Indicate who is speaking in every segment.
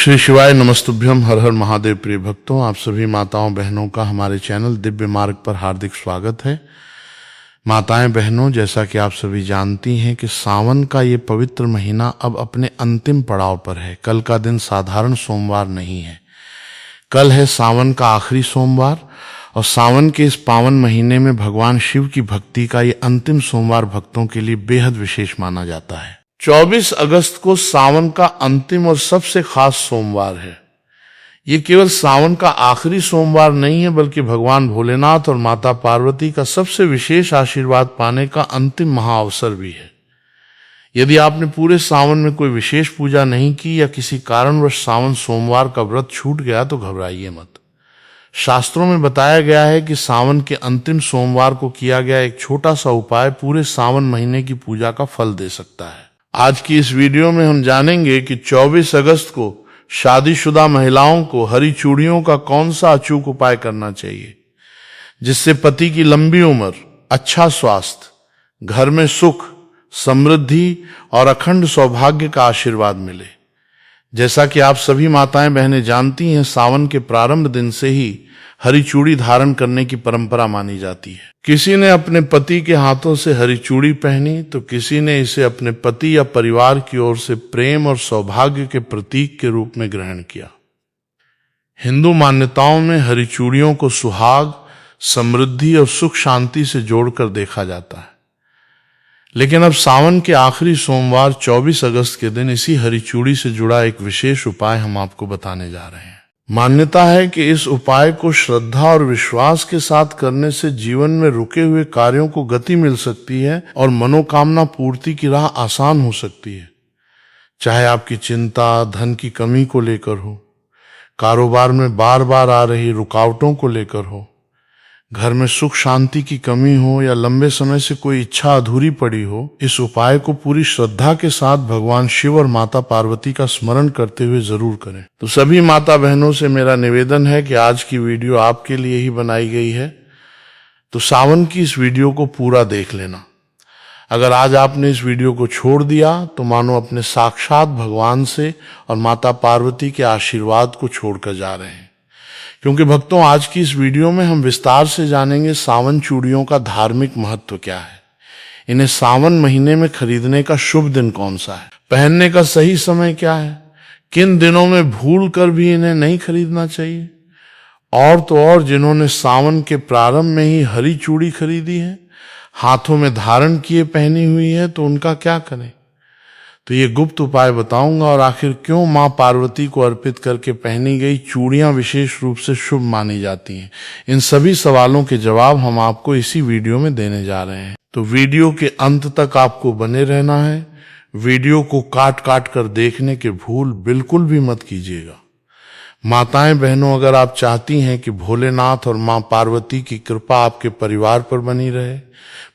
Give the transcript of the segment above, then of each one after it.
Speaker 1: श्री शिवाय नमस्तुभ्यम। हर हर महादेव। प्रिय भक्तों, आप सभी माताओं बहनों का हमारे चैनल दिव्य मार्ग पर हार्दिक स्वागत है। माताएं बहनों, जैसा कि आप सभी जानती हैं कि सावन का ये पवित्र महीना अब अपने अंतिम पड़ाव पर है। कल का दिन साधारण सोमवार नहीं है, कल है सावन का आखिरी सोमवार। और सावन के इस पावन महीने में भगवान शिव की भक्ति का ये अंतिम सोमवार भक्तों के लिए बेहद विशेष माना जाता है। 24 अगस्त को सावन का अंतिम और सबसे खास सोमवार है। ये केवल सावन का आखिरी सोमवार नहीं है, बल्कि भगवान भोलेनाथ और माता पार्वती का सबसे विशेष आशीर्वाद पाने का अंतिम महाअवसर भी है। यदि आपने पूरे सावन में कोई विशेष पूजा नहीं की या किसी कारणवश सावन सोमवार का व्रत छूट गया तो घबराइए मत। शास्त्रों में बताया गया है कि सावन के अंतिम सोमवार को किया गया एक छोटा सा उपाय पूरे सावन महीने की पूजा का फल दे सकता है। आज की इस वीडियो में हम जानेंगे कि 24 अगस्त को शादीशुदा महिलाओं को हरी चूड़ियों का कौन सा अचूक उपाय करना चाहिए, जिससे पति की लंबी उम्र, अच्छा स्वास्थ्य, घर में सुख, समृद्धि और अखंड सौभाग्य का आशीर्वाद मिले। जैसा कि आप सभी माताएं बहनें जानती हैं, सावन के प्रारंभ दिन से ही हरी चूड़ी धारण करने की परंपरा मानी जाती है। किसी ने अपने पति के हाथों से हरी चूड़ी पहनी तो किसी ने इसे अपने पति या परिवार की ओर से प्रेम और सौभाग्य के प्रतीक के रूप में ग्रहण किया। हिंदू मान्यताओं में हरी चूड़ियों को सुहाग, समृद्धि और सुख शांति से जोड़कर देखा जाता है। लेकिन अब सावन के आखिरी सोमवार 24 अगस्त के दिन इसी हरी चूड़ी से जुड़ा एक विशेष उपाय हम आपको बताने जा रहे हैं। मान्यता है कि इस उपाय को श्रद्धा और विश्वास के साथ करने से जीवन में रुके हुए कार्यों को गति मिल सकती है और मनोकामना पूर्ति की राह आसान हो सकती है। चाहे आपकी चिंता धन की कमी को लेकर हो, कारोबार में बार बार आ रही रुकावटों को लेकर हो, घर में सुख शांति की कमी हो या लंबे समय से कोई इच्छा अधूरी पड़ी हो, इस उपाय को पूरी श्रद्धा के साथ भगवान शिव और माता पार्वती का स्मरण करते हुए जरूर करें। तो सभी माता बहनों से मेरा निवेदन है कि आज की वीडियो आपके लिए ही बनाई गई है, तो सावन की इस वीडियो को पूरा देख लेना। अगर आज आपने इस वीडियो को छोड़ दिया तो मानो अपने साक्षात भगवान से और माता पार्वती के आशीर्वाद को छोड़कर जा रहे हैं। क्योंकि भक्तों, आज की इस वीडियो में हम विस्तार से जानेंगे सावन चूड़ियों का धार्मिक महत्व क्या है, इन्हें सावन महीने में खरीदने का शुभ दिन कौन सा है, पहनने का सही समय क्या है, किन दिनों में भूल कर भी इन्हें नहीं खरीदना चाहिए, और तो और जिन्होंने सावन के प्रारंभ में ही हरी चूड़ी खरीदी है, हाथों में धारण किए पहनी हुई है, तो उनका क्या करें। तो ये गुप्त उपाय बताऊंगा, और आखिर क्यों मां पार्वती को अर्पित करके पहनी गई चूड़ियां विशेष रूप से शुभ मानी जाती हैं। इन सभी सवालों के जवाब हम आपको इसी वीडियो में देने जा रहे हैं। तो वीडियो के अंत तक आपको बने रहना है। वीडियो को काट काट कर देखने के भूल बिल्कुल भी मत कीजिएगा। माताएं बहनों, अगर आप चाहती हैं कि भोलेनाथ और मां पार्वती की कृपा आपके परिवार पर बनी रहे,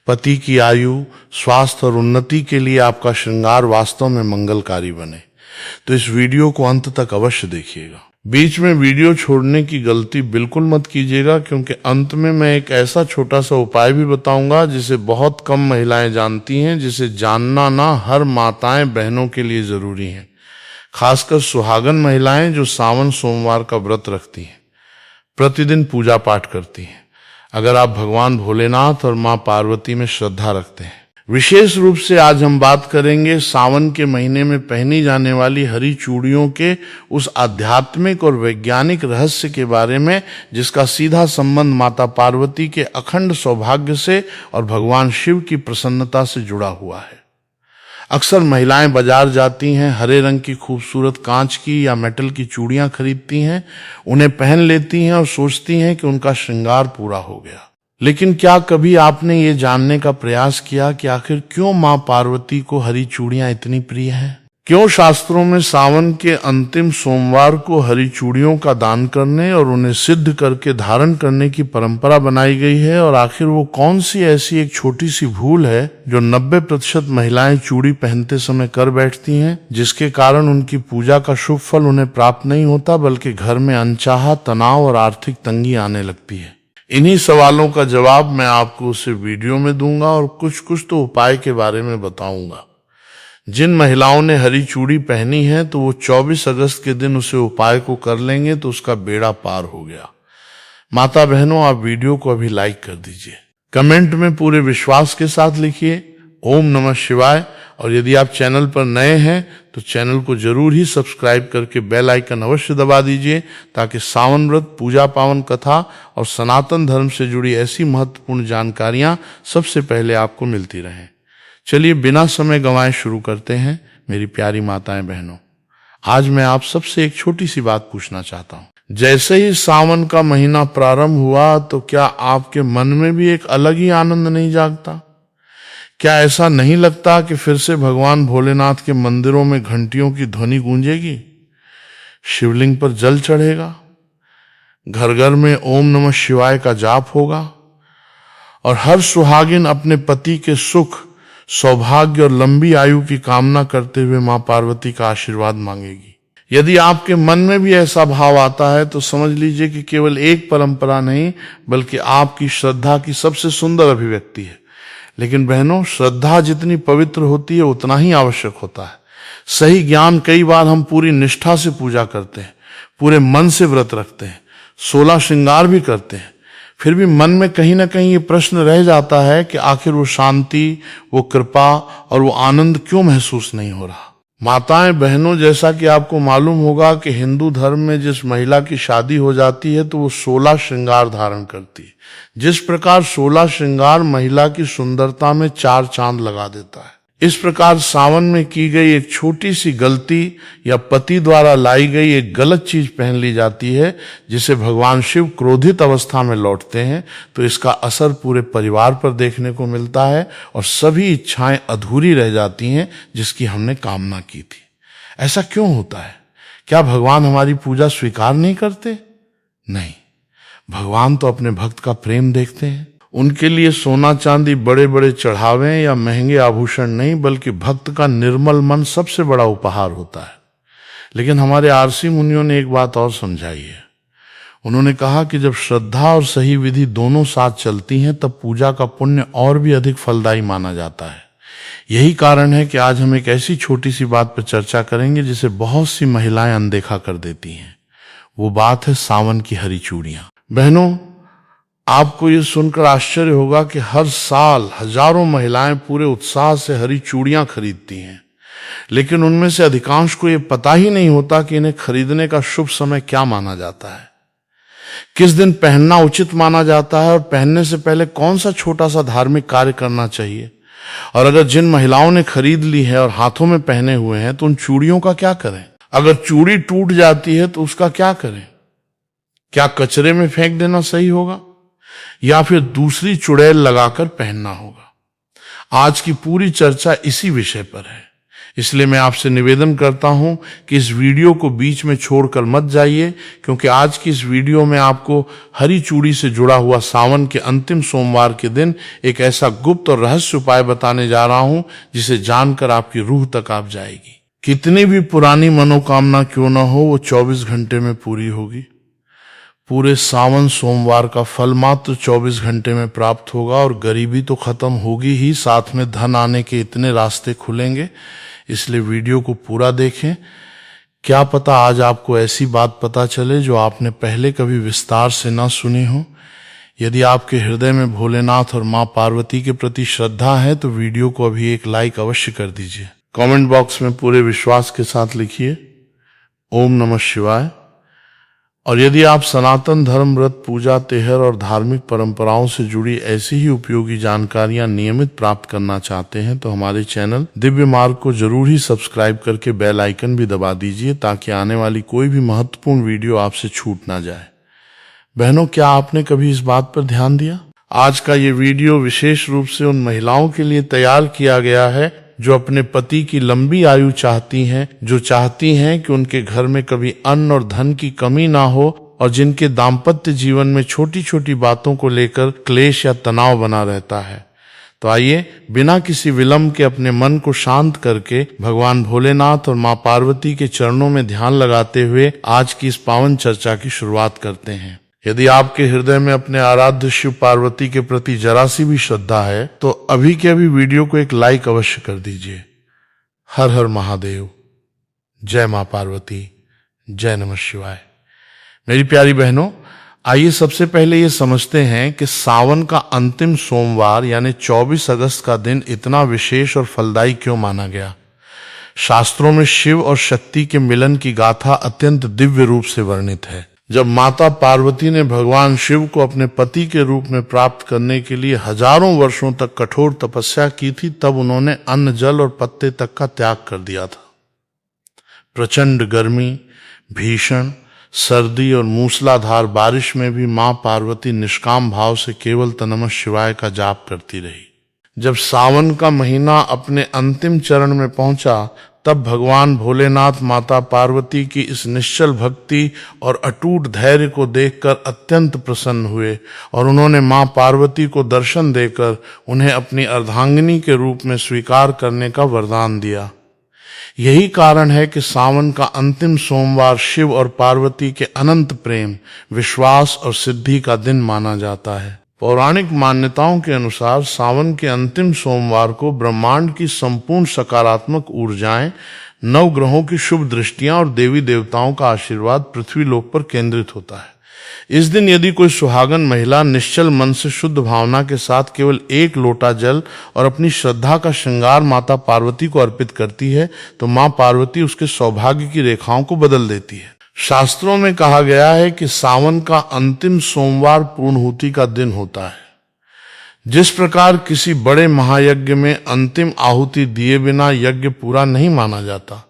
Speaker 1: पति की आयु, स्वास्थ्य और उन्नति के लिए आपका श्रृंगार वास्तव में मंगलकारी बने, तो इस वीडियो को अंत तक अवश्य देखिएगा। बीच में वीडियो छोड़ने की गलती बिल्कुल मत कीजिएगा, क्योंकि अंत में मैं एक ऐसा छोटा सा उपाय भी बताऊंगा जिसे बहुत कम महिलाएं जानती हैं, जिसे जानना ना हर माताएं बहनों के लिए जरूरी है। खासकर सुहागन महिलाएं जो सावन सोमवार का व्रत रखती हैं, प्रतिदिन पूजा पाठ करती हैं, अगर आप भगवान भोलेनाथ और मां पार्वती में श्रद्धा रखते हैं। विशेष रूप से आज हम बात करेंगे सावन के महीने में पहनी जाने वाली हरी चूड़ियों के उस आध्यात्मिक और वैज्ञानिक रहस्य के बारे में, जिसका सीधा संबंध माता पार्वती के अखंड सौभाग्य से और भगवान शिव की प्रसन्नता से जुड़ा हुआ है। अक्सर महिलाएं बाजार जाती हैं, हरे रंग की खूबसूरत कांच की या मेटल की चूड़ियां खरीदती हैं, उन्हें पहन लेती हैं और सोचती हैं कि उनका श्रृंगार पूरा हो गया। लेकिन क्या कभी आपने ये जानने का प्रयास किया कि आखिर क्यों मां पार्वती को हरी चूड़ियां इतनी प्रिय हैं? क्यों शास्त्रों में सावन के अंतिम सोमवार को हरी चूड़ियों का दान करने और उन्हें सिद्ध करके धारण करने की परंपरा बनाई गई है? और आखिर वो कौन सी ऐसी एक छोटी सी भूल है जो 90% महिलाएं चूड़ी पहनते समय कर बैठती हैं, जिसके कारण उनकी पूजा का शुभ फल उन्हें प्राप्त नहीं होता, बल्कि घर में अनचाहा तनाव और आर्थिक तंगी आने लगती है? इन्हीं सवालों का जवाब मैं आपको उस वीडियो में दूंगा और कुछ तो उपाय के बारे में बताऊंगा, जिन महिलाओं ने हरी चूड़ी पहनी है तो वो 24 अगस्त के दिन उसे उपाय को कर लेंगे तो उसका बेड़ा पार हो गया। माता बहनों, आप वीडियो को अभी लाइक कर दीजिए। कमेंट में पूरे विश्वास के साथ लिखिए ओम नमः शिवाय। और यदि आप चैनल पर नए हैं तो चैनल को जरूर ही सब्सक्राइब करके बेल आइकन अवश्य दबा दीजिए ताकि सावन व्रत, पूजा पावन कथा और सनातन धर्म से जुड़ी ऐसी महत्वपूर्ण जानकारियां सबसे पहले आपको मिलती रहें। चलिए बिना समय गंवाए शुरू करते हैं। मेरी प्यारी माताएं बहनों, आज मैं आप सबसे एक छोटी सी बात पूछना चाहता हूं। जैसे ही सावन का महीना प्रारंभ हुआ तो क्या आपके मन में भी एक अलग ही आनंद नहीं जागता? क्या ऐसा नहीं लगता कि फिर से भगवान भोलेनाथ के मंदिरों में घंटियों की ध्वनि गूंजेगी, शिवलिंग पर जल चढ़ेगा, घर घर में ओम नमः शिवाय का जाप होगा और हर सुहागिन अपने पति के सुख, सौभाग्य और लंबी आयु की कामना करते हुए मां पार्वती का आशीर्वाद मांगेगी? यदि आपके मन में भी ऐसा भाव आता है तो समझ लीजिए कि केवल एक परंपरा नहीं बल्कि आपकी श्रद्धा की सबसे सुंदर अभिव्यक्ति है। लेकिन बहनों, श्रद्धा जितनी पवित्र होती है उतना ही आवश्यक होता है सही ज्ञान। कई बार हम पूरी निष्ठा से पूजा करते हैं, पूरे मन से व्रत रखते हैं, 16 श्रृंगार भी करते हैं, फिर भी मन में कहीं ना कहीं ये प्रश्न रह जाता है कि आखिर वो शांति, वो कृपा और वो आनंद क्यों महसूस नहीं हो रहा। माताएं बहनों, जैसा कि आपको मालूम होगा कि हिंदू धर्म में जिस महिला की शादी हो जाती है तो वो 16 श्रृंगार धारण करती है। जिस प्रकार 16 श्रृंगार महिला की सुंदरता में 4 चांद लगा देता है, इस प्रकार सावन में की गई एक छोटी सी गलती या पति द्वारा लाई गई एक गलत चीज पहन ली जाती है जिसे भगवान शिव क्रोधित अवस्था में लौटते हैं तो इसका असर पूरे परिवार पर देखने को मिलता है और सभी इच्छाएं अधूरी रह जाती हैं जिसकी हमने कामना की थी। ऐसा क्यों होता है? क्या भगवान हमारी पूजा स्वीकार नहीं करते? नहीं, भगवान तो अपने भक्त का प्रेम देखते हैं। उनके लिए सोना चांदी, बड़े बड़े चढ़ावे या महंगे आभूषण नहीं बल्कि भक्त का निर्मल मन सबसे बड़ा उपहार होता है। लेकिन हमारे आरसी मुनियों ने एक बात और समझाई है। उन्होंने कहा कि जब श्रद्धा और सही विधि दोनों साथ चलती हैं तब पूजा का पुण्य और भी अधिक फलदायी माना जाता है। यही कारण है कि आज हम एक ऐसी छोटी सी बात पर चर्चा करेंगे जिसे बहुत सी महिलाएं अनदेखा कर देती हैं। वो बात है सावन की हरी चूड़ियां। बहनों, आपको ये सुनकर आश्चर्य होगा कि हर साल हजारों महिलाएं पूरे उत्साह से हरी चूड़ियां खरीदती हैं, लेकिन उनमें से अधिकांश को ये पता ही नहीं होता कि इन्हें खरीदने का शुभ समय क्या माना जाता है, किस दिन पहनना उचित माना जाता है और पहनने से पहले कौन सा छोटा सा धार्मिक कार्य करना चाहिए। और अगर जिन महिलाओं ने खरीद ली है और हाथों में पहने हुए हैं तो उन चूड़ियों का क्या करें? अगर चूड़ी टूट जाती है तो उसका क्या करें? क्या कचरे में फेंक देना सही होगा या फिर दूसरी चुड़ैल लगाकर पहनना होगा? आज की पूरी चर्चा इसी विषय पर है। इसलिए मैं आपसे निवेदन करता हूं कि इस वीडियो को बीच में छोड़कर मत जाइए, क्योंकि आज की इस वीडियो में आपको हरी चूड़ी से जुड़ा हुआ सावन के अंतिम सोमवार के दिन एक ऐसा गुप्त और रहस्य उपाय बताने जा रहा हूं जिसे जानकर आपकी रूह तक आप जाएगी। कितनी भी पुरानी मनोकामना क्यों न हो, वो 24 घंटे में पूरी होगी। पूरे सावन सोमवार का फल मात्र 24 घंटे में प्राप्त होगा और गरीबी तो खत्म होगी ही, साथ में धन आने के इतने रास्ते खुलेंगे। इसलिए वीडियो को पूरा देखें। क्या पता आज आपको ऐसी बात पता चले जो आपने पहले कभी विस्तार से ना सुनी हो। यदि आपके हृदय में भोलेनाथ और मां पार्वती के प्रति श्रद्धा है तो वीडियो को अभी एक लाइक अवश्य कर दीजिए। कमेंट बॉक्स में पूरे विश्वास के साथ लिखिए ओम नमः शिवाय। और यदि आप सनातन धर्म, व्रत, पूजा, तेहर और धार्मिक परंपराओं से जुड़ी ऐसी ही उपयोगी जानकारियां नियमित प्राप्त करना चाहते हैं तो हमारे चैनल दिव्य मार्ग को जरूर ही सब्सक्राइब करके बेल आइकन भी दबा दीजिए ताकि आने वाली कोई भी महत्वपूर्ण वीडियो आपसे छूट ना जाए। बहनों, क्या आपने कभी इस बात पर ध्यान दिया? आज का ये वीडियो विशेष रूप से उन महिलाओं के लिए तैयार किया गया है जो अपने पति की लंबी आयु चाहती हैं, जो चाहती हैं कि उनके घर में कभी अन्न और धन की कमी ना हो और जिनके दाम्पत्य जीवन में छोटी छोटी बातों को लेकर क्लेश या तनाव बना रहता है। तो आइए बिना किसी विलंब के अपने मन को शांत करके भगवान भोलेनाथ और मां पार्वती के चरणों में ध्यान लगाते हुए आज की इस पावन चर्चा की शुरुआत करते हैं। यदि आपके हृदय में अपने आराध्य शिव पार्वती के प्रति जरा सी भी श्रद्धा है तो अभी के अभी वीडियो को एक लाइक अवश्य कर दीजिए। हर हर महादेव। जय मां पार्वती। जय नमः शिवाय। मेरी प्यारी बहनों, आइए सबसे पहले ये समझते हैं कि सावन का अंतिम सोमवार यानी 24 अगस्त का दिन इतना विशेष और फलदायी क्यों माना गया। शास्त्रों में शिव और शक्ति के मिलन की गाथा अत्यंत दिव्य रूप से वर्णित है। जब माता पार्वती ने भगवान शिव को अपने पति के रूप में प्राप्त करने के लिए हजारों वर्षों तक कठोर तपस्या की थी, तब उन्होंने अन्न, जल और पत्ते तक का त्याग कर दिया था। प्रचंड गर्मी, भीषण सर्दी और मूसलाधार बारिश में भी मां पार्वती निष्काम भाव से केवल नमः शिवाय का जाप करती रही। जब सावन का महीना अपने अंतिम चरण में पहुंचा, तब भगवान भोलेनाथ माता पार्वती की इस निश्चल भक्ति और अटूट धैर्य को देखकर अत्यंत प्रसन्न हुए और उन्होंने मां पार्वती को दर्शन देकर उन्हें अपनी अर्धांगिनी के रूप में स्वीकार करने का वरदान दिया। यही कारण है कि सावन का अंतिम सोमवार शिव और पार्वती के अनंत प्रेम, विश्वास और सिद्धि का दिन माना जाता है। पौराणिक मान्यताओं के अनुसार सावन के अंतिम सोमवार को ब्रह्मांड की संपूर्ण सकारात्मक ऊर्जाएं, नवग्रहों की शुभ दृष्टियां और देवी देवताओं का आशीर्वाद पृथ्वी लोक पर केंद्रित होता है। इस दिन यदि कोई सुहागन महिला निश्चल मन से शुद्ध भावना के साथ केवल एक लोटा जल और अपनी श्रद्धा का श्रृंगार माता पार्वती को अर्पित करती है, तो मां पार्वती उसके सौभाग्य की रेखाओं को बदल देती है। शास्त्रों में कहा गया है कि सावन का अंतिम सोमवार पूर्णाहुति का दिन होता है। जिस प्रकार किसी बड़े महायज्ञ में अंतिम आहुति दिए बिना यज्ञ पूरा नहीं माना जाता,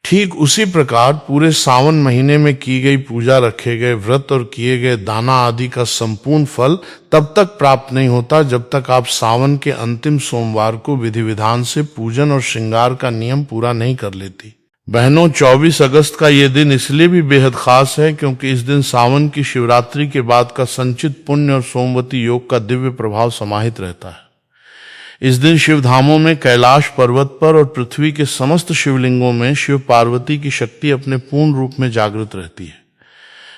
Speaker 1: ठीक उसी प्रकार पूरे सावन महीने में की गई पूजा, रखे गए व्रत और किए गए दाना आदि का संपूर्ण फल तब तक प्राप्त नहीं होता जब तक आप सावन के अंतिम सोमवार को विधि विधान से पूजन और श्रृंगार का नियम पूरा नहीं कर लेती। बहनों, 24 अगस्त का ये दिन इसलिए भी बेहद खास है क्योंकि इस दिन सावन की शिवरात्रि के बाद का संचित पुण्य और सोमवती योग का दिव्य प्रभाव समाहित रहता है। इस दिन शिव धामों में, कैलाश पर्वत पर और पृथ्वी के समस्त शिवलिंगों में शिव पार्वती की शक्ति अपने पूर्ण रूप में जागृत रहती है।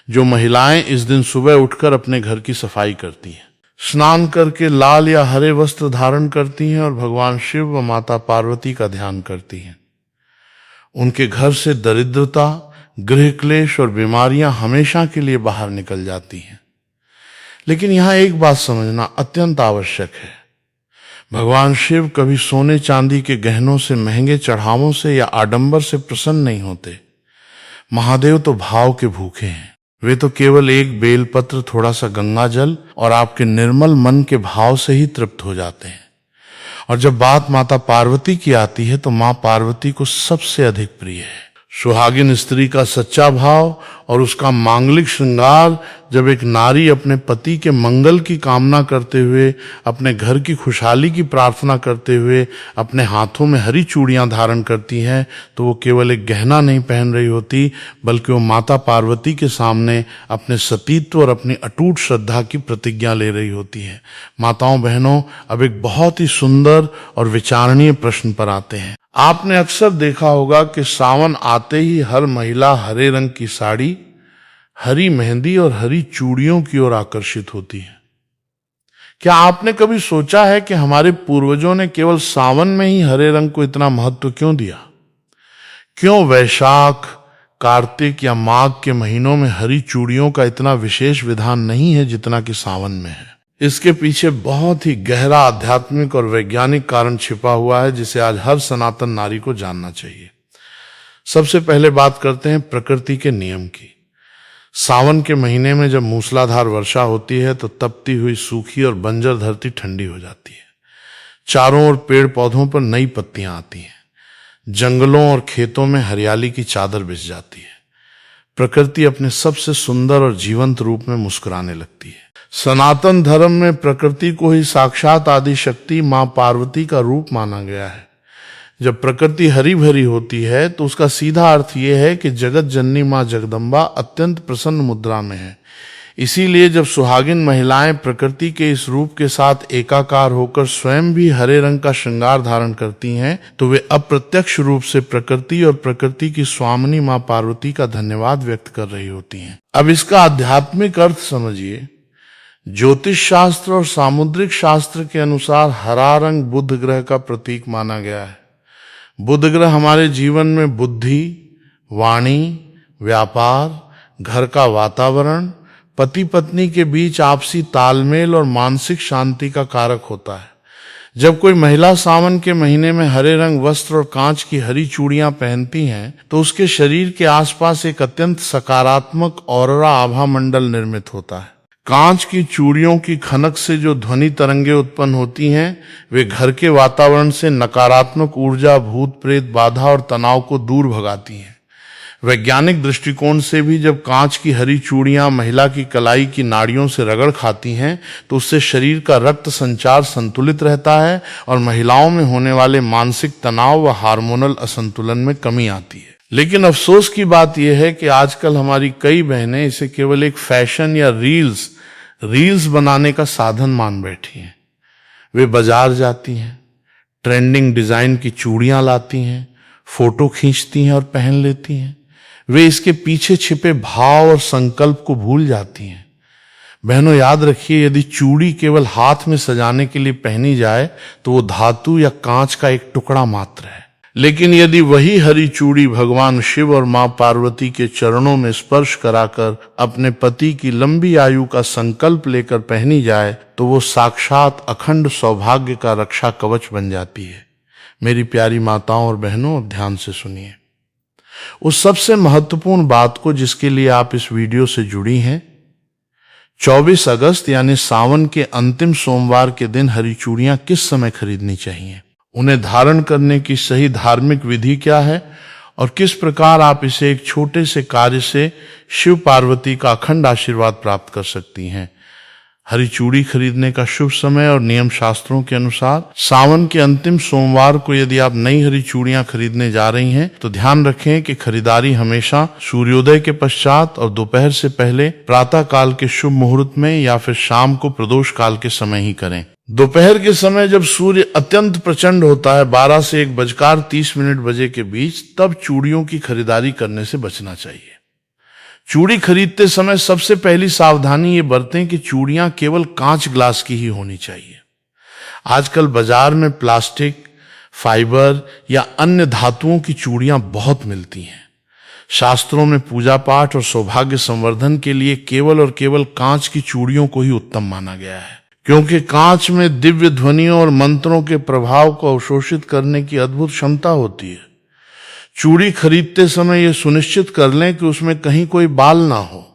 Speaker 1: जो महिलाएं इस दिन सुबह उठकर अपने घर की सफाई करती हैं, स्नान करके लाल या हरे वस्त्र धारण करती हैं और भगवान शिव व माता पार्वती का ध्यान करती हैं, उनके घर से दरिद्रता, गृह क्लेश और बीमारियां हमेशा के लिए बाहर निकल जाती हैं। लेकिन यहां एक बात समझना अत्यंत आवश्यक है। भगवान शिव कभी सोने चांदी के गहनों से, महंगे चढ़ावों से या आडंबर से प्रसन्न नहीं होते। महादेव तो भाव के भूखे हैं। वे तो केवल एक बेलपत्र, थोड़ा सा गंगा जल और आपके निर्मल मन के भाव से ही तृप्त हो जाते हैं। और जब बात माता पार्वती की आती है तो मां पार्वती को सबसे अधिक प्रिय है। सुहागिन स्त्री का सच्चा भाव और उसका मांगलिक श्रृंगार, जब एक नारी अपने पति के मंगल की कामना करते हुए, अपने घर की खुशहाली की प्रार्थना करते हुए अपने हाथों में हरी चूड़ियां धारण करती हैं, तो वो केवल एक गहना नहीं पहन रही होती, बल्कि वो माता पार्वती के सामने अपने सतीत्व और अपनी अटूट श्रद्धा की प्रतिज्ञा ले रही होती है। माताओं बहनों, अब एक बहुत ही सुंदर और विचारणीय प्रश्न पर आते हैं। आपने अक्सर देखा होगा कि सावन आते ही हर महिला हरे रंग की साड़ी, हरी मेहंदी और हरी चूड़ियों की ओर आकर्षित होती है। क्या आपने कभी सोचा है कि हमारे पूर्वजों ने केवल सावन में ही हरे रंग को इतना महत्व क्यों दिया? क्यों वैशाख, कार्तिक या माघ के महीनों में हरी चूड़ियों का इतना विशेष विधान नहीं है जितना कि सावन में है? इसके पीछे बहुत ही गहरा आध्यात्मिक और वैज्ञानिक कारण छिपा हुआ है, जिसे आज हर सनातन नारी को जानना चाहिए। सबसे पहले बात करते हैं प्रकृति के नियम की। सावन के महीने में जब मूसलाधार वर्षा होती है तो तपती हुई सूखी और बंजर धरती ठंडी हो जाती है। चारों ओर पेड़ पौधों पर नई पत्तियां आती हैं। जंगलों और खेतों में हरियाली की चादर बिछ जाती है। प्रकृति अपने सबसे सुंदर और जीवंत रूप में मुस्कुराने लगती है। सनातन धर्म में प्रकृति को ही साक्षात आदि शक्ति मां पार्वती का रूप माना गया है। जब प्रकृति हरी भरी होती है तो उसका सीधा अर्थ यह है कि जगत जननी मां जगदम्बा अत्यंत प्रसन्न मुद्रा में है। इसीलिए जब सुहागिन महिलाएं प्रकृति के इस रूप के साथ एकाकार होकर स्वयं भी हरे रंग का श्रृंगार धारण करती हैं, तो वे अप्रत्यक्ष रूप से प्रकृति और प्रकृति की स्वामिनी मां पार्वती का धन्यवाद व्यक्त कर रही होती हैं। अब इसका आध्यात्मिक अर्थ समझिए। ज्योतिष शास्त्र और सामुद्रिक शास्त्र के अनुसार हरा रंग बुध ग्रह का प्रतीक माना गया है। बुध ग्रह हमारे जीवन में बुद्धि, वाणी, व्यापार, घर का वातावरण, पति पत्नी के बीच आपसी तालमेल और मानसिक शांति का कारक होता है। जब कोई महिला सावन के महीने में हरे रंग वस्त्र और कांच की हरी चूड़ियां पहनती हैं तो उसके शरीर के आसपास एक अत्यंत सकारात्मक ऑरा आभा मंडल निर्मित होता है। कांच की चूड़ियों की खनक से जो ध्वनि तरंगे उत्पन्न होती हैं वे घर के वातावरण से नकारात्मक ऊर्जा, भूत प्रेत, बाधा और तनाव को दूर भगाती हैं। वैज्ञानिक दृष्टिकोण से भी जब कांच की हरी चूड़ियां महिला की कलाई की नाड़ियों से रगड़ खाती हैं तो उससे शरीर का रक्त संचार संतुलित रहता है और महिलाओं में होने वाले मानसिक तनाव व हार्मोनल असंतुलन में कमी आती है। लेकिन अफसोस की बात यह है कि आजकल हमारी कई बहनें इसे केवल एक फैशन या रील्स बनाने का साधन मान बैठी हैं। वे बाजार जाती हैं, ट्रेंडिंग डिजाइन की चूड़ियां लाती हैं, फोटो खींचती हैं और पहन लेती हैं। वे इसके पीछे छिपे भाव और संकल्प को भूल जाती हैं। बहनों, याद रखिए, यदि चूड़ी केवल हाथ में सजाने के लिए पहनी जाए तो वो धातु या कांच का एक टुकड़ा मात्र है। लेकिन यदि वही हरी चूड़ी भगवान शिव और मां पार्वती के चरणों में स्पर्श कराकर अपने पति की लंबी आयु का संकल्प लेकर पहनी जाए तो वो साक्षात अखंड सौभाग्य का रक्षा कवच बन जाती है। मेरी प्यारी माताओं और बहनों, अब ध्यान से सुनिए उस सबसे महत्वपूर्ण बात को जिसके लिए आप इस वीडियो से जुड़ी हैं। 24 अगस्त यानी सावन के अंतिम सोमवार के दिन हरी चूड़ियां किस समय खरीदनी चाहिए, उन्हें धारण करने की सही धार्मिक विधि क्या है और किस प्रकार आप इसे एक छोटे से कार्य से शिव पार्वती का अखंड आशीर्वाद प्राप्त कर सकती हैं। हरी चूड़ी खरीदने का शुभ समय और नियम शास्त्रों के अनुसार सावन के अंतिम सोमवार को यदि आप नई हरी चूड़ियां खरीदने जा रही हैं तो ध्यान रखें कि खरीदारी हमेशा सूर्योदय के पश्चात और दोपहर से पहले प्रातः काल के शुभ मुहूर्त में या फिर शाम को प्रदोष काल के समय ही करें। दोपहर के समय जब सूर्य अत्यंत प्रचंड होता है 12 से 1:30 बजे के बीच, तब चूड़ियों की खरीदारी करने से बचना चाहिए। चूड़ी खरीदते समय सबसे पहली सावधानी ये बरतें कि चूड़ियां केवल कांच ग्लास की ही होनी चाहिए। आजकल बाजार में प्लास्टिक, फाइबर या अन्य धातुओं की चूड़ियां बहुत मिलती हैं। शास्त्रों में पूजा पाठ और सौभाग्य संवर्धन के लिए केवल और केवल कांच की चूड़ियों को ही उत्तम माना गया है, क्योंकि कांच में दिव्य ध्वनियों और मंत्रों के प्रभाव को अवशोषित करने की अद्भुत क्षमता होती है। चूड़ी खरीदते समय यह सुनिश्चित कर लें कि उसमें कहीं कोई बाल ना हो,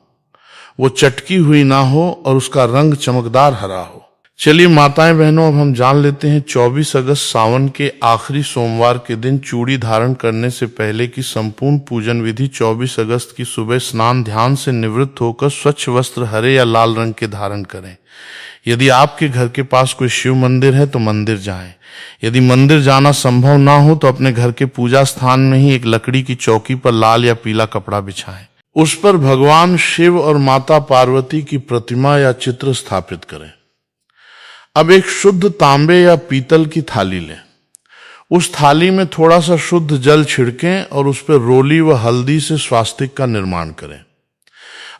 Speaker 1: वो चटकी हुई ना हो और उसका रंग चमकदार हरा हो। चलिए माताएं बहनों, अब हम जान लेते हैं 24 अगस्त सावन के आखिरी सोमवार के दिन चूड़ी धारण करने से पहले की संपूर्ण पूजन विधि। 24 अगस्त की सुबह स्नान ध्यान से निवृत्त होकर स्वच्छ वस्त्र हरे या लाल रंग के धारण करें। यदि आपके घर के पास कोई शिव मंदिर है तो मंदिर जाएं। यदि मंदिर जाना संभव ना हो तो अपने घर के पूजा स्थान में ही एक लकड़ी की चौकी पर लाल या पीला कपड़ा बिछाएं। उस पर भगवान शिव और माता पार्वती की प्रतिमा या चित्र स्थापित करें। अब एक शुद्ध तांबे या पीतल की थाली लें। उस थाली में थोड़ा सा शुद्ध जल छिड़कें और उस पर रोली व हल्दी से स्वास्तिक का निर्माण करें।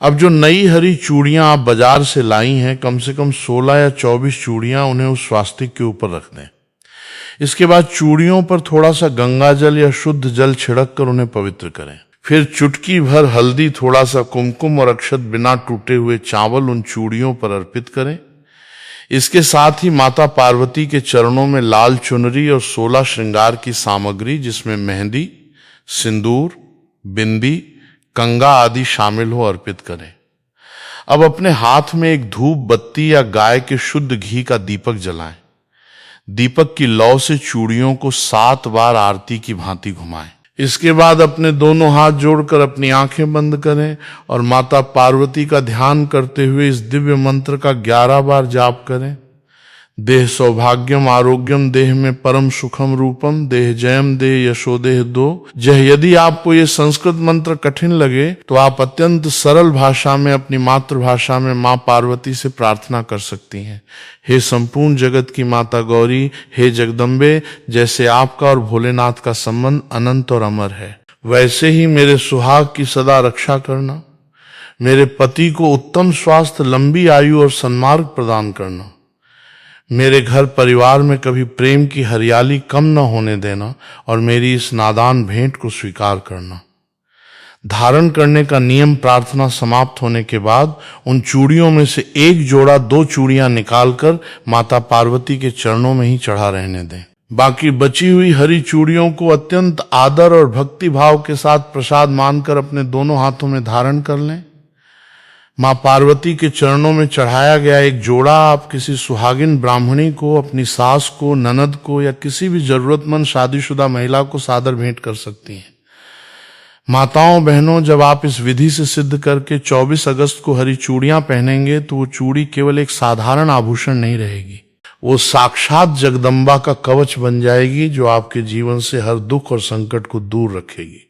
Speaker 1: अब जो नई हरी चूड़ियां आप बाजार से लाई हैं, कम से कम 16 या 24 चूड़ियां उन्हें उस स्वास्तिक के ऊपर रख दें। इसके बाद चूड़ियों पर थोड़ा सा गंगा जल या शुद्ध जल छिड़क कर उन्हें पवित्र करें। फिर चुटकी भर हल्दी, थोड़ा सा कुमकुम और अक्षत बिना टूटे हुए चावल उन चूड़ियों पर अर्पित करें। इसके साथ ही माता पार्वती के चरणों में लाल चुनरी और 16 श्रृंगार की सामग्री जिसमें मेहंदी, सिंदूर, बिंदी, कंगा आदि शामिल हो अर्पित करें। अब अपने हाथ में एक धूप बत्ती या गाय के शुद्ध घी का दीपक जलाएं। दीपक की लौ से चूड़ियों को 7 बार आरती की भांति घुमाएं। इसके बाद अपने दोनों हाथ जोड़कर अपनी आंखें बंद करें और माता पार्वती का ध्यान करते हुए इस दिव्य मंत्र का 11 बार जाप करें। देह सौभाग्यम आरोग्यम देह में परम सुखम रूपम देह जयम देह यशो देह दो जय। यदि आपको ये संस्कृत मंत्र कठिन लगे तो आप अत्यंत सरल भाषा में अपनी मातृभाषा में मां पार्वती से प्रार्थना कर सकती हैं। हे संपूर्ण जगत की माता गौरी, हे जगदम्बे, जैसे आपका और भोलेनाथ का संबंध अनंत और अमर है, वैसे ही मेरे सुहाग की सदा रक्षा करना। मेरे पति को उत्तम स्वास्थ्य, लंबी आयु और सन्मार्ग प्रदान करना। मेरे घर परिवार में कभी प्रेम की हरियाली कम न होने देना और मेरी इस नादान भेंट को स्वीकार करना। धारण करने का नियम प्रार्थना समाप्त होने के बाद उन चूड़ियों में से एक जोड़ा 2 चूड़ियां निकालकर माता पार्वती के चरणों में ही चढ़ा रहने दें। बाकी बची हुई हरी चूड़ियों को अत्यंत आदर और भक्ति भाव के साथ प्रसाद मानकर अपने दोनों हाथों में धारण कर लें। मां पार्वती के चरणों में चढ़ाया गया एक जोड़ा आप किसी सुहागिन ब्राह्मणी को, अपनी सास को, ननद को या किसी भी जरूरतमंद शादीशुदा महिला को सादर भेंट कर सकती हैं। माताओं बहनों, जब आप इस विधि से सिद्ध करके 24 अगस्त को हरी चूड़ियां पहनेंगे तो वो चूड़ी केवल एक साधारण आभूषण नहीं रहेगी, वो साक्षात जगदम्बा का कवच बन जाएगी जो आपके जीवन से हर दुख और संकट को दूर रखेगी।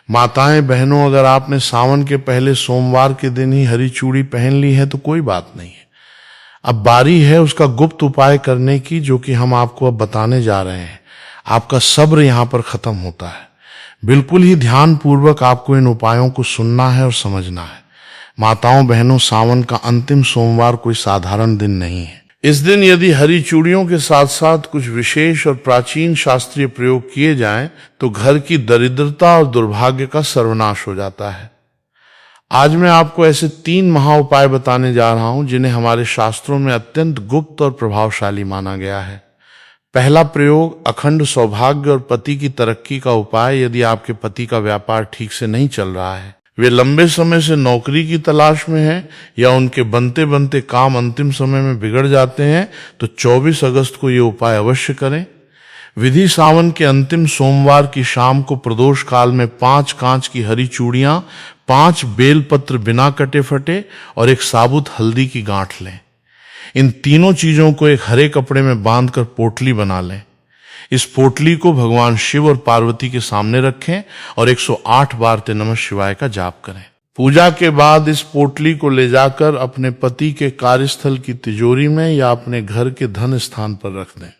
Speaker 1: माताएं बहनों, अगर आपने सावन के पहले सोमवार के दिन ही हरी चूड़ी पहन ली है तो कोई बात नहीं है। अब बारी है उसका गुप्त उपाय करने की, जो कि हम आपको अब बताने जा रहे हैं। आपका सब्र यहां पर खत्म होता है। बिल्कुल ही ध्यान पूर्वक आपको इन उपायों को सुनना है और समझना है। माताओं बहनों, सावन का अंतिम सोमवार कोई साधारण दिन नहीं है। इस दिन यदि हरी चूड़ियों के साथ साथ कुछ विशेष और प्राचीन शास्त्रीय प्रयोग किए जाएं तो घर की दरिद्रता और दुर्भाग्य का सर्वनाश हो जाता है। आज मैं आपको ऐसे 3 महा उपाय बताने जा रहा हूं जिन्हें हमारे शास्त्रों में अत्यंत गुप्त और प्रभावशाली माना गया है। पहला प्रयोग अखंड सौभाग्य और पति की तरक्की का उपाय। यदि आपके पति का व्यापार ठीक से नहीं चल रहा है, वे लंबे समय से नौकरी की तलाश में हैं या उनके बनते बनते काम अंतिम समय में बिगड़ जाते हैं, तो 24 अगस्त को ये उपाय अवश्य करें। विधि सावन के अंतिम सोमवार की शाम को प्रदोष काल में 5 कांच की हरी चूड़ियां, 5 बेलपत्र बिना कटे फटे और एक साबुत हल्दी की गांठ लें। इन तीनों चीजों को एक हरे कपड़े में बांधकर पोटली बना लें। इस पोटली को भगवान शिव और पार्वती के सामने रखें और 108 बार नमः शिवाय का जाप करें। पूजा के बाद इस पोटली को ले जाकर अपने पति के कार्यस्थल की तिजोरी में या अपने घर के धन स्थान पर रख दें।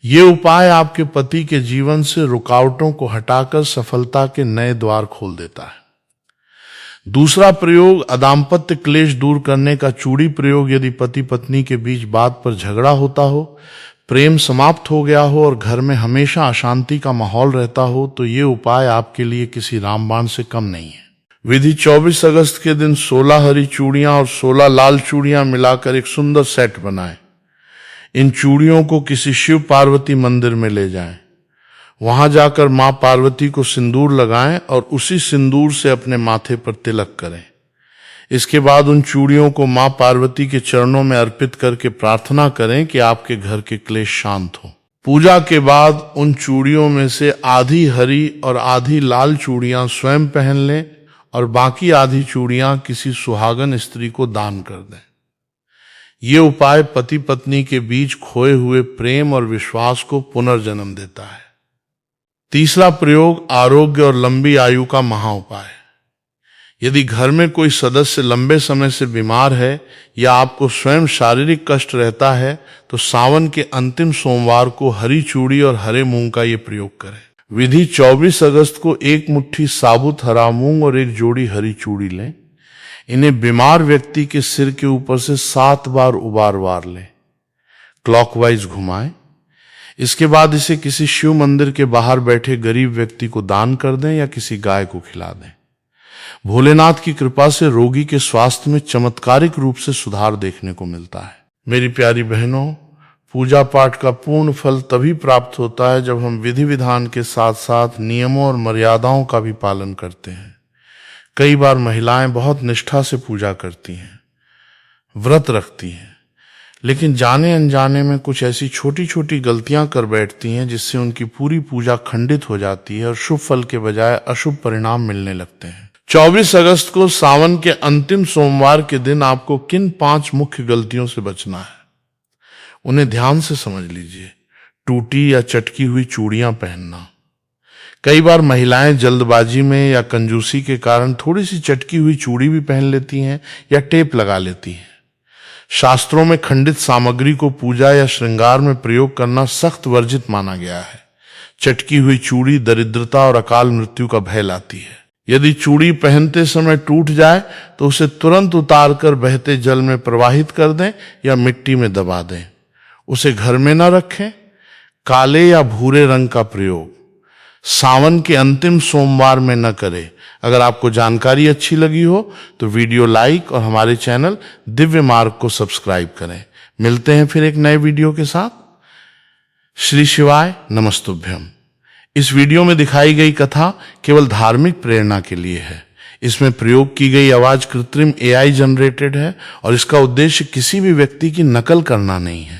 Speaker 1: ये उपाय आपके पति के जीवन से रुकावटों को हटाकर सफलता के नए द्वार खोल देता है। दूसरा प्रयोग अदाम्पत्य क्लेश दूर करने का चूड़ी प्रयोग। यदि पति पत्नी के बीच बात पर झगड़ा होता हो, प्रेम समाप्त हो गया हो और घर में हमेशा अशांति का माहौल रहता हो, तो ये उपाय आपके लिए किसी रामबाण से कम नहीं है। विधि 24 अगस्त के दिन 16 हरी चूड़ियां और 16 लाल चूड़ियां मिलाकर एक सुंदर सेट बनाएं। इन चूड़ियों को किसी शिव पार्वती मंदिर में ले जाएं। वहां जाकर मां पार्वती को सिंदूर लगाएं और उसी सिंदूर से अपने माथे पर तिलक करें। इसके बाद उन चूड़ियों को मां पार्वती के चरणों में अर्पित करके प्रार्थना करें कि आपके घर के क्लेश शांत हो। पूजा के बाद उन चूड़ियों में से आधी हरी और आधी लाल चूड़ियां स्वयं पहन लें और बाकी आधी चूड़ियां किसी सुहागन स्त्री को दान कर दें। ये उपाय पति पत्नी के बीच खोए हुए प्रेम और विश्वास को पुनर्जन्म देता है। तीसरा प्रयोग आरोग्य और लंबी आयु का महा उपाय। यदि घर में कोई सदस्य लंबे समय से बीमार है या आपको स्वयं शारीरिक कष्ट रहता है, तो सावन के अंतिम सोमवार को हरी चूड़ी और हरे मूंग का ये प्रयोग करें। विधि 24 अगस्त को 1 मुट्ठी साबुत हरा मूंग और 1 जोड़ी हरी चूड़ी लें। इन्हें बीमार व्यक्ति के सिर के ऊपर से 7 बार उबार लें, क्लॉकवाइज घुमाएं। इसके बाद इसे किसी शिव मंदिर के बाहर बैठे गरीब व्यक्ति को दान कर दें या किसी गाय को खिला दें। भोलेनाथ की कृपा से रोगी के स्वास्थ्य में चमत्कारिक रूप से सुधार देखने को मिलता है। मेरी प्यारी बहनों, पूजा पाठ का पूर्ण फल तभी प्राप्त होता है जब हम विधि विधान के साथ साथ नियमों और मर्यादाओं का भी पालन करते हैं। कई बार महिलाएं बहुत निष्ठा से पूजा करती हैं, व्रत रखती हैं, लेकिन जाने अनजाने में कुछ ऐसी छोटी छोटी गलतियां कर बैठती हैं जिससे उनकी पूरी पूजा खंडित हो जाती है और शुभ फल के बजाय अशुभ परिणाम मिलने लगते हैं। 24 अगस्त को सावन के अंतिम सोमवार के दिन आपको किन 5 मुख्य गलतियों से बचना है, उन्हें ध्यान से समझ लीजिए। टूटी या चटकी हुई चूड़ियां पहनना। कई बार महिलाएं जल्दबाजी में या कंजूसी के कारण थोड़ी सी चटकी हुई चूड़ी भी पहन लेती हैं या टेप लगा लेती हैं। शास्त्रों में खंडित सामग्री को पूजा या श्रृंगार में प्रयोग करना सख्त वर्जित माना गया है। चटकी हुई चूड़ी दरिद्रता और अकाल मृत्यु का भय लाती है। यदि चूड़ी पहनते समय टूट जाए तो उसे तुरंत उतारकर बहते जल में प्रवाहित कर दें या मिट्टी में दबा दें। उसे घर में न रखें। काले या भूरे रंग का प्रयोग सावन के अंतिम सोमवार में न करें। अगर आपको जानकारी अच्छी लगी हो तो वीडियो लाइक और हमारे चैनल दिव्य मार्ग को सब्सक्राइब करें। मिलते हैं फिर एक नए वीडियो के साथ। श्री शिवाय नमस्तुभ्यम। इस वीडियो में दिखाई गई कथा केवल धार्मिक प्रेरणा के लिए है। इसमें प्रयोग की गई आवाज कृत्रिम AI जनरेटेड है और इसका उद्देश्य किसी भी व्यक्ति की नकल करना नहीं है।